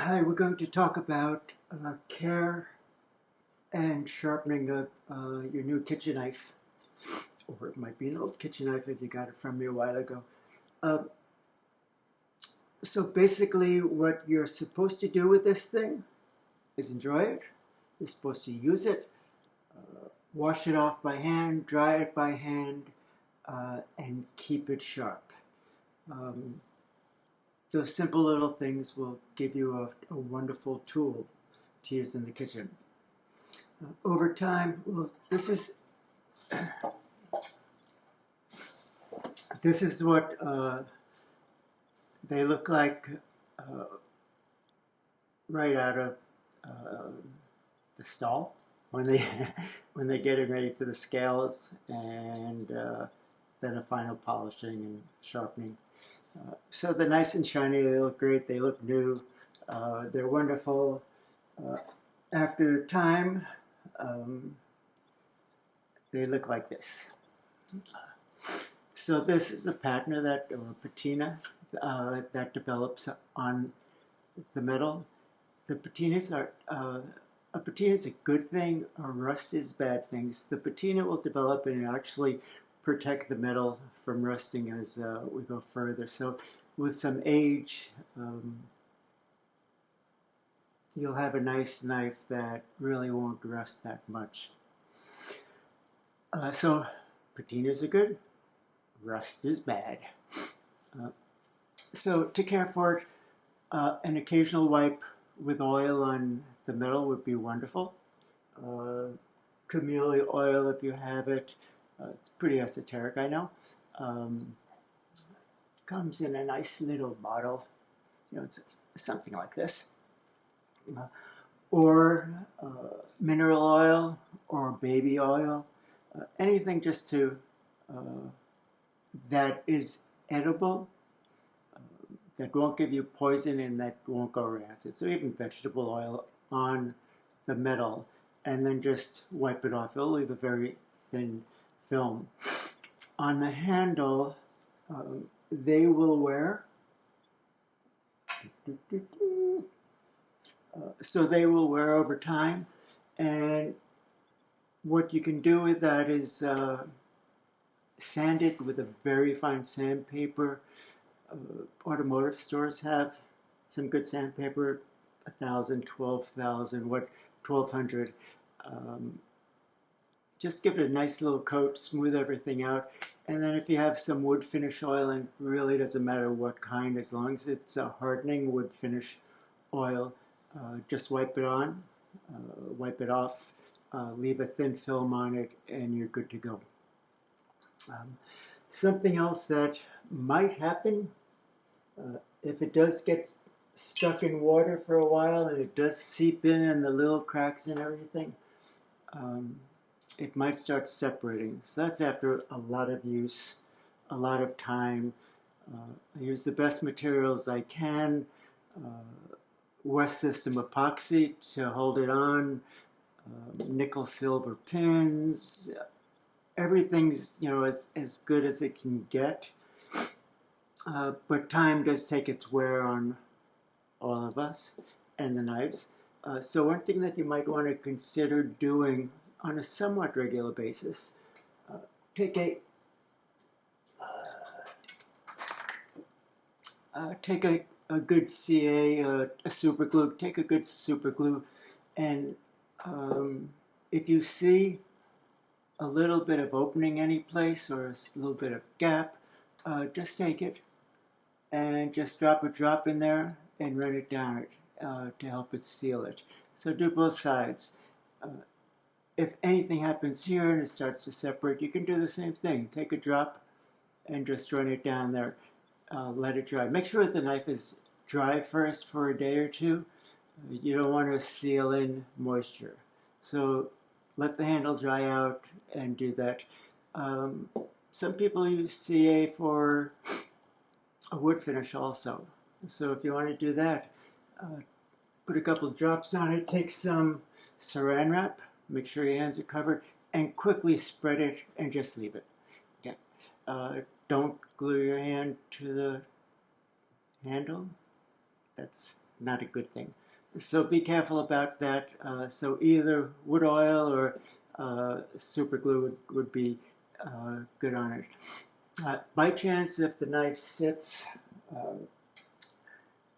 Hi, we're going to talk about care and sharpening of your new kitchen knife. Or it might be an old kitchen knife if you got it from me a while ago. Uh, so basically what you're supposed to do with this thing is enjoy it. You're supposed to use it, wash it off by hand, dry it by hand, and keep it sharp. Um, those simple little things will give you a wonderful tool to use in the kitchen. Over time, well, this is what they look like uh, right out of uh, the stall when they when they're getting ready for the scales and then a final polishing and sharpening. So they're nice and shiny. They look great. They look new. They're wonderful. Uh, After time, um, they look like this. So this is a patina or patina that develops on the metal. The patinas are a patina is a good thing. A rust is bad things. The patina will develop and actually protect the metal from rusting as we go further. So with some age, you'll have a nice knife that really won't rust that much. So patinas are good. Rust is bad. So to care for it, an occasional wipe with oil on the metal would be wonderful. Camellia oil if you have it. It's pretty esoteric, I know. Comes in a nice little bottle. It's something like this. Or mineral oil or baby oil. Anything just to that is edible, that won't give you poison and that won't go rancid. So even vegetable oil on the metal and then just wipe it off. It'll leave a very thin film. On the handle, they will wear, so they will wear over time. And what you can do with that is sand it with a very fine sandpaper. Automotive stores have some good sandpaper, 1,000, 12,000, 1,200. Just give it a nice little coat, smooth everything out, and then if you have some wood finish oil, and it really doesn't matter what kind, as long as it's a hardening wood finish oil, just wipe it on, wipe it off, leave a thin film on it, and you're good to go. Something else that might happen, if it does get stuck in water for a while and it does seep in the little cracks and everything, it might start separating. So that's after a lot of use, a lot of time. I use the best materials I can. West System epoxy to hold it on, nickel silver pins. Everything's as good as it can get. But time does take its wear on all of us and the knives. So one thing that you might want to consider doing on a somewhat regular basis, take a good CA, a super glue. Take a good super glue, and if you see a little bit of opening any place or a little bit of gap, just take it and just drop a drop in there and run it down it to help it seal it. So do both sides. If anything happens here and it starts to separate, you can do the same thing. Take a drop and just run it down there. Let it dry. Make sure that the knife is dry first for a day or two. You don't want to seal in moisture. So let the handle dry out and do that. Some people use CA for a wood finish also. So if you want to do that, put a couple of drops on it, take some saran wrap, make sure your hands are covered, and quickly spread it and just leave it. Okay. Don't glue your hand to the handle. That's not a good thing. So be careful about that. So either wood oil or super glue would be good on it. By chance, if the knife sits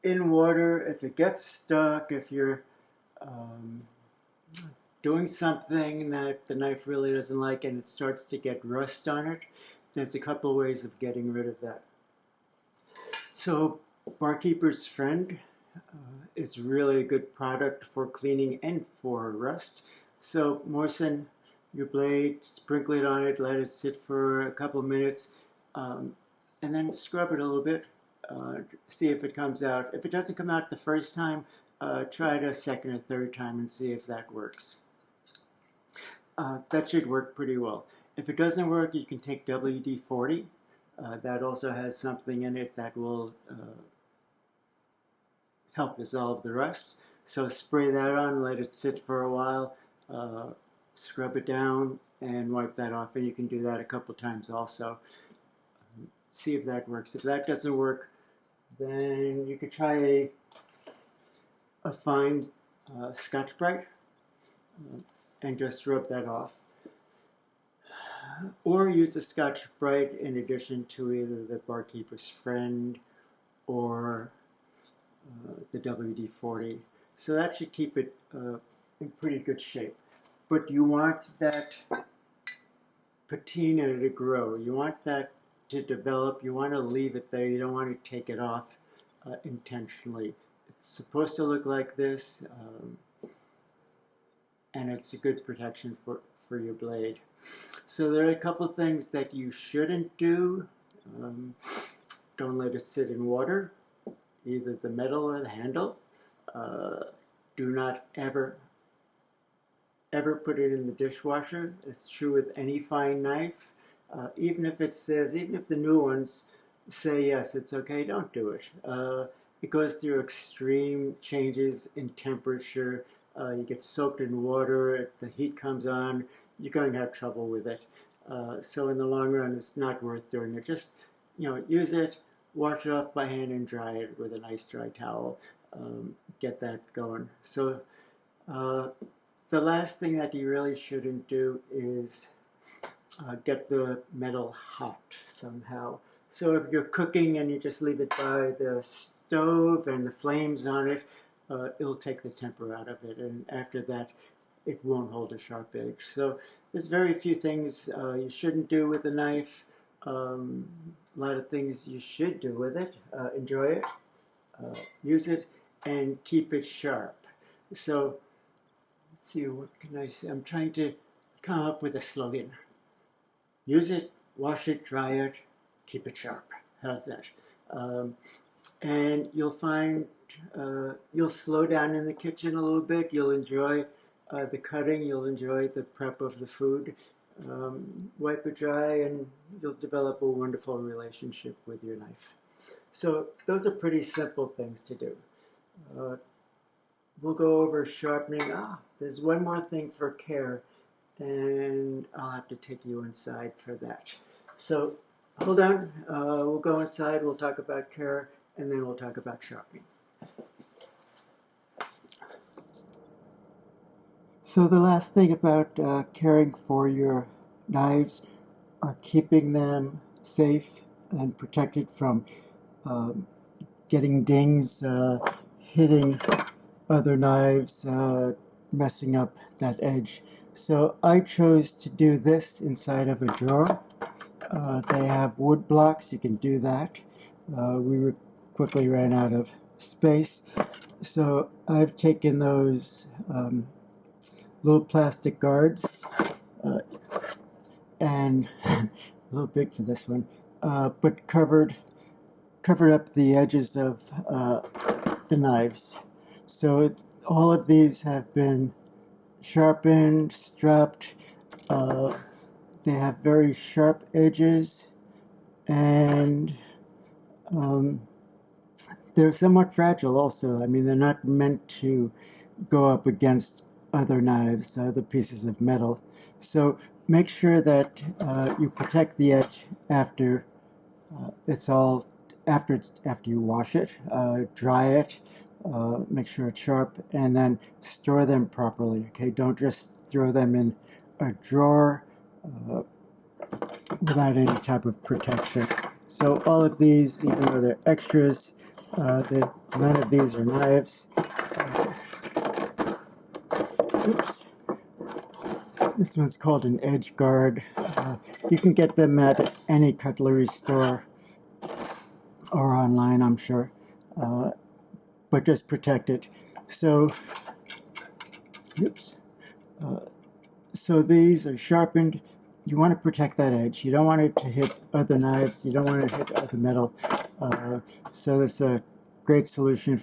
in water, if it gets stuck, if you're doing something that the knife really doesn't like and it starts to get rust on it, there's a couple ways of getting rid of that. So Barkeeper's Friend is really a good product for cleaning and for rust. So moisten your blade, sprinkle it on it, let it sit for a couple of minutes, and then scrub it a little bit. See if it comes out. If it doesn't come out the first time, try it a second or third time and see if that works. That should work pretty well. If it doesn't work, you can take WD-40. That also has something in it that will help dissolve the rust. So spray that on, let it sit for a while, scrub it down, and wipe that off. And you can do that a couple times also. See if that works. If that doesn't work, then you could try a fine Scotch-Brite and just rub that off. Or use a Scotch-Brite in addition to either the Barkeeper's Friend or the WD-40. So that should keep it in pretty good shape. But you want that patina to grow. You want that to develop. You want to leave it there. You don't want to take it off intentionally. It's supposed to look like this, and it's a good protection for your blade. So there are a couple of things that you shouldn't do. Don't let it sit in water, either the metal or the handle. Do not ever put it in the dishwasher. It's true with any fine knife. Even if the new ones say yes, it's okay, don't do it. It goes through extreme changes in temperature. You get soaked in water, if the heat comes on, you're going to have trouble with it. So in the long run, it's not worth doing it. Just, use it, wash it off by hand and dry it with a nice dry towel. Get that going. So the last thing that you really shouldn't do is get the metal hot somehow. So if you're cooking and you just leave it by the stove and the flames on it, it'll take the temper out of it, and after that it won't hold a sharp edge. So there's very few things you shouldn't do with a knife. A lot of things you should do with it. Enjoy it, use it, and keep it sharp. So let's see, what can I say? I'm trying to come up with a slogan. Use it, wash it, dry it, keep it sharp. How's that? And you'll find you'll slow down in the kitchen a little bit. You'll enjoy the cutting. You'll enjoy the prep of the food. Wipe it dry, and you'll develop a wonderful relationship with your knife. So those are pretty simple things to do. We'll go over sharpening. There's one more thing for care, and I'll have to take you inside for that. So hold on. We'll go inside. We'll talk about care, and then we'll talk about sharpening. So the last thing about caring for your knives are keeping them safe and protected from getting dings, hitting other knives, messing up that edge. So I chose to do this inside of a drawer. They have wood blocks. You can do that. We quickly ran out of space. So I've taken those little plastic guards, and a little big for this one, but covered up the edges of the knives. So all of these have been sharpened, strapped. They have very sharp edges, and they're somewhat fragile also. I mean, they're not meant to go up against other knives, other pieces of metal. So make sure that you protect the edge after you wash it, dry it, make sure it's sharp, and then store them properly. Okay, don't just throw them in a drawer without any type of protection. So all of these, even though they're extras, none of these are knives. Oops. This one's called an edge guard. You can get them at any cutlery store or online, I'm sure, but just protect it. So, oops. So these are sharpened. You want to protect that edge. You don't want it to hit other knives. You don't want it to hit other metal. So this is a great solution